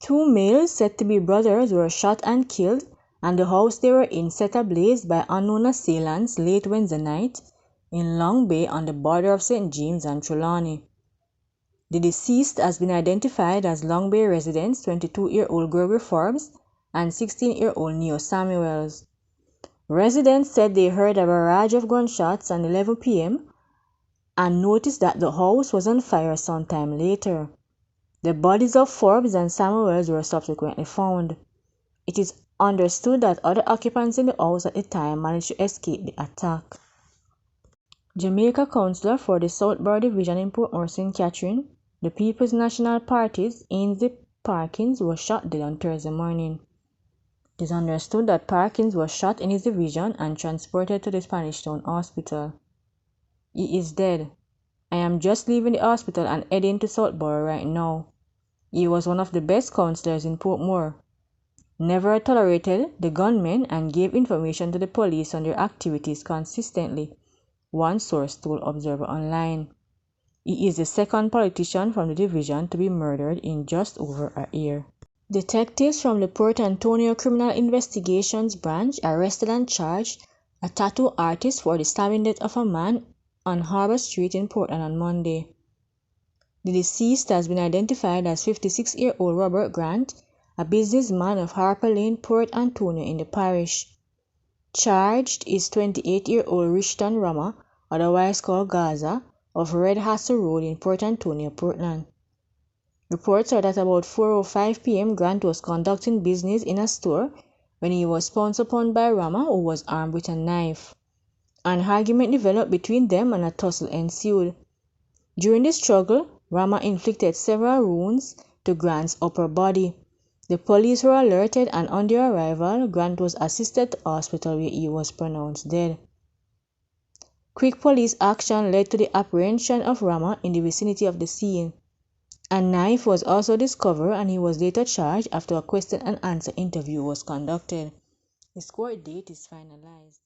Two males said to be brothers were shot and killed, and the house they were in set ablaze by unknown assailants late Wednesday night in Long Bay on the border of St. James and Trelawney. The deceased has been identified as Long Bay residents 22-year-old Gregory Forbes and 16-year-old Neo Samuels. Residents said they heard a barrage of gunshots at 11 p.m. and noticed that the house was on fire sometime later. The bodies of Forbes and Samuels were subsequently found. It is understood that other occupants in the house at the time managed to escape the attack. Jamaica Councillor for the Southborough Division in Portmore St. Catherine, the People's National Party's Ainsley Parkins was shot dead on Thursday morning. It is understood that Parkins was shot in his division and transported to the Spanish Town Hospital. He is dead. I am just leaving the hospital and heading to Southborough right now. He was one of the best councillors in Portmore. Never tolerated the gunmen and gave information to the police on their activities consistently, one source told Observer Online. He is the second politician from the division to be murdered in just over a year. Detectives from the Port Antonio Criminal Investigations Branch arrested and charged a tattoo artist for the stabbing death of a man on Harbour Street in Portland on Monday. The deceased has been identified as 56-year-old Robert Grant, a businessman of Harper Lane, Port Antonio in the parish. Charged is 28-year-old Rishton Rama, otherwise called Gaza, of Red Hassel Road in Port Antonio, Portland. Reports are that about 4:05 p.m. Grant was conducting business in a store when he was pounced upon by Rama, who was armed with a knife. An argument developed between them and a tussle ensued. During the struggle, Rama inflicted several wounds to Grant's upper body. The police were alerted, and on their arrival, Grant was assisted to hospital where he was pronounced dead. Quick police action led to the apprehension of Rama in the vicinity of the scene. A knife was also discovered, and he was later charged after a question and answer interview was conducted. His court date is finalized.